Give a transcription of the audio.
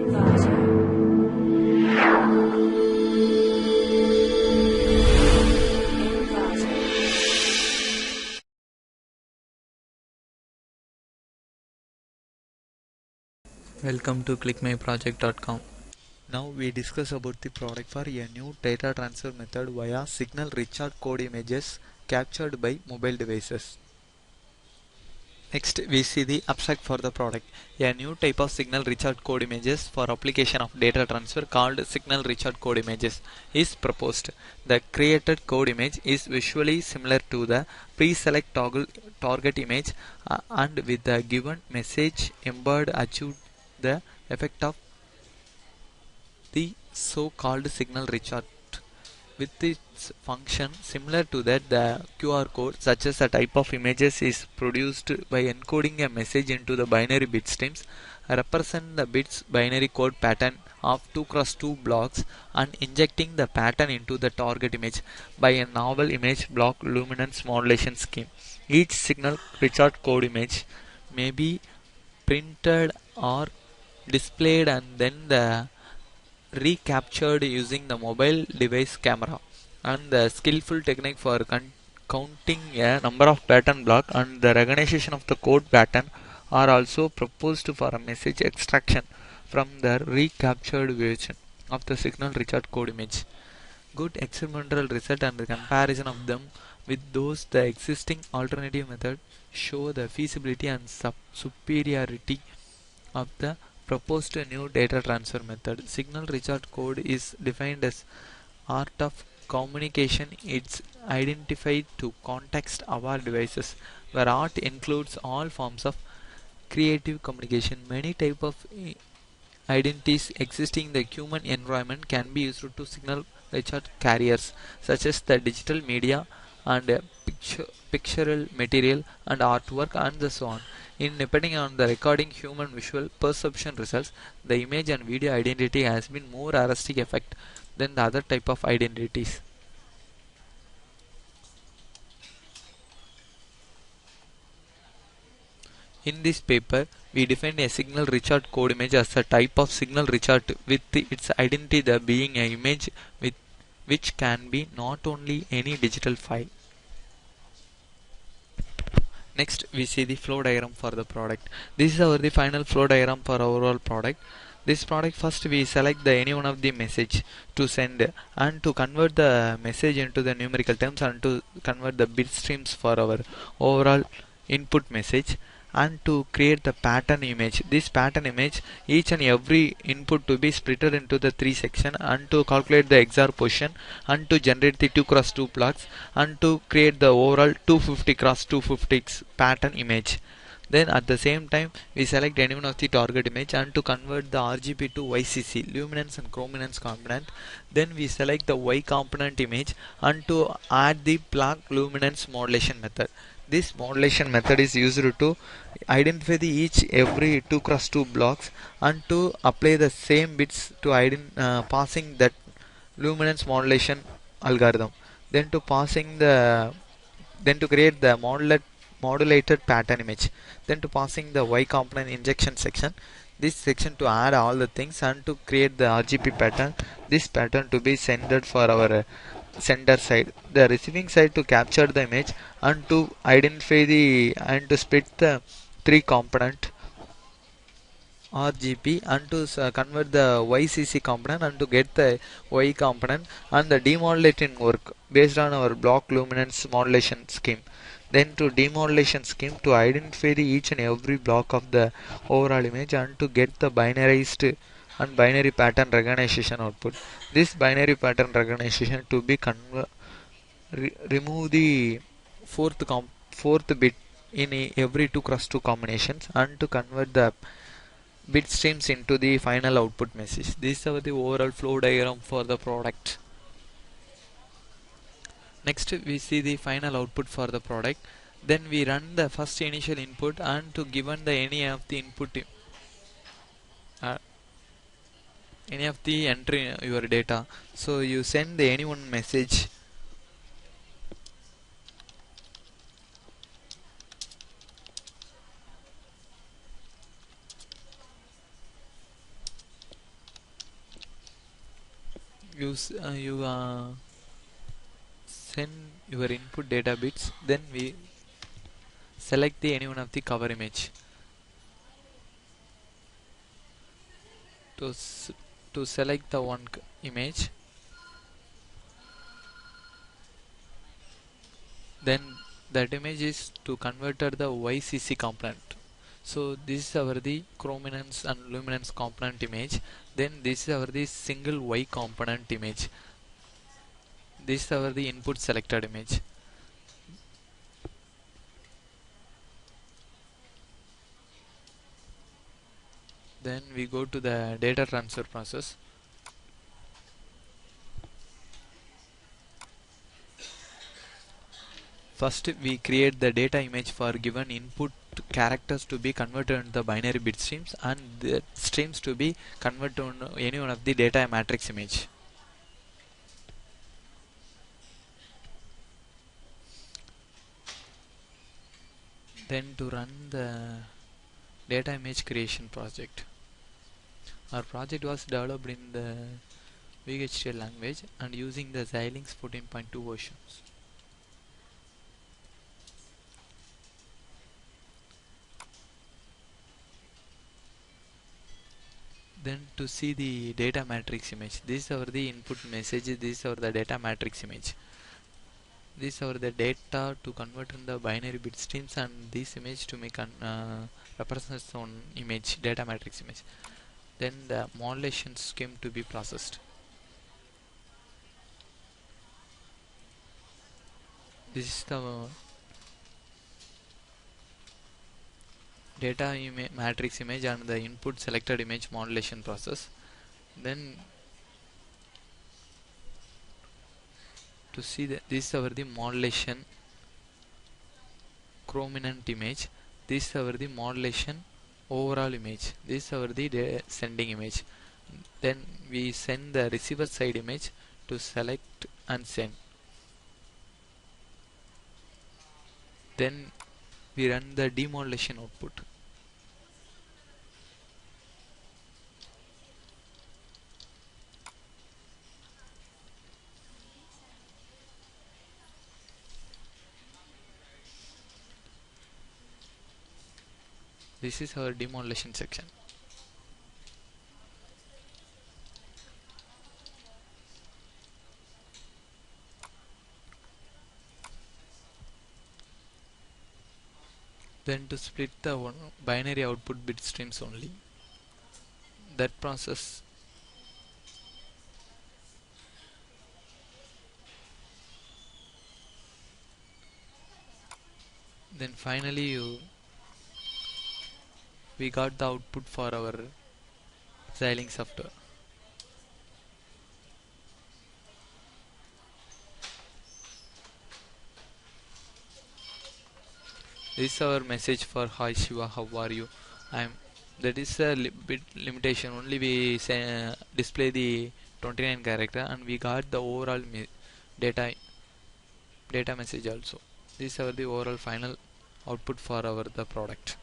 Welcome to ClickMyProject.com. Now we discuss about the product for a new data transfer method via signal Richard code images captured by mobile devices. Next we see the abstract for the product. A new type of signal Richard code images for application of data transfer called signal Richard code images is proposed. The created code image is visually similar to the pre-select target image and with the given message embedded achieve the effect of the so-called signal Richard. With its function similar to that, the QR code, such as a type of images, is produced by encoding a message into the binary bit streams, represent the bits binary code pattern of 2x2 blocks, and injecting the pattern into the target image by a novel image block luminance modulation scheme. Each signal Richard code image may be printed or displayed and then the recaptured using the mobile device camera, and the skillful technique for counting a number of pattern block and the recognition of the code pattern are also proposed for a message extraction from the recaptured version of the signal Richard code image. Good experimental result and the comparison of them with those the existing alternative method show the feasibility and superiority of the proposed new data transfer method. Signal Richard code is defined as art of communication. It's identified to context-aware devices, where art includes all forms of creative communication. Many type of identities existing in the human environment can be used to signal Richard carriers, such as the digital media and pictorial material and artwork and so on. In depending on the recording human visual perception results, the image and video identity has been more artistic effect than the other type of identities. In this paper, we define a signal Richard code image as a type of signal Richard with its identity the being an image with which can be not only any digital file. Next, we see the flow diagram for the product. This is our the final flow diagram for our overall product. This product, first we select the any one of the message to send and to convert the message into the numerical terms and to convert the bit streams for our overall input message and to create the pattern image. This pattern image, each and every input to be splitted into the three section and to calculate the XOR position and to generate the 2x2 blocks and to create the overall 250x250 pattern image. Then at the same time we select any one of the target image and to convert the RGB to YCC, luminance and chrominance component. Then we select the Y component image and to add the block luminance modulation method. This modulation method is used to identify the each every 2x2 blocks and to apply the same bits to passing that luminance modulation algorithm. Then to passing the then to create the modulated pattern image, then to passing the Y component injection section, this section to add all the things and to create the RGB pattern, this pattern to be sended for our sender side, the receiving side to capture the image and to identify the and to split the three component RGB and to convert the YCC component and to get the Y component and the demodulating work based on our block luminance modulation scheme. Then to demodulation scheme to identify the each and every block of the overall image and to get the binarized and binary pattern recognition output. This binary pattern recognition to be remove the fourth bit in every 2x2 combinations and to convert the bit streams into the final output message. This is the overall flow diagram for the product. Next we see the final output for the product. Then we run the first initial input and to given the any of the input uh, any of the entry your data. So you send the any one message You send your input data bits, then we select the any one of the cover image. to s- to select the one image, then that image is to converted the YCC component. So this is our the chrominance and luminance component image. Then this is our the single Y component image. This is our the input selected image. Then we go to the data transfer process. First we create the data image for given input characters to be converted into the binary bit streams, and the streams to be converted to any one of the data matrix image. Then to run the data image creation project. Our project was developed in the VHDL language and using the Xilinx 14.2 versions. Then to see the data matrix image, this is our the input message, this is our the data matrix image. This is our the data to convert in the binary bit streams, and this image to make represents on image, data matrix image. Then the modulation scheme to be processed. This is the data matrix image and the input selected image modulation process. Then to see this is our the modulation chrominant image, this is our the modulation overall image, this is our the sending image. Then we send the receiver side image to select and send. Then we run the demodulation output. This is our demodulation section. Then to split the binary output bit streams only. That process. Then finally we got the output for our Xilinx software. This is our message for hi Shiva, how are you? I'm. That is a bit limitation. Only we say, display the 29 character, and we got the overall data data message also. This is our the overall final output for our the product.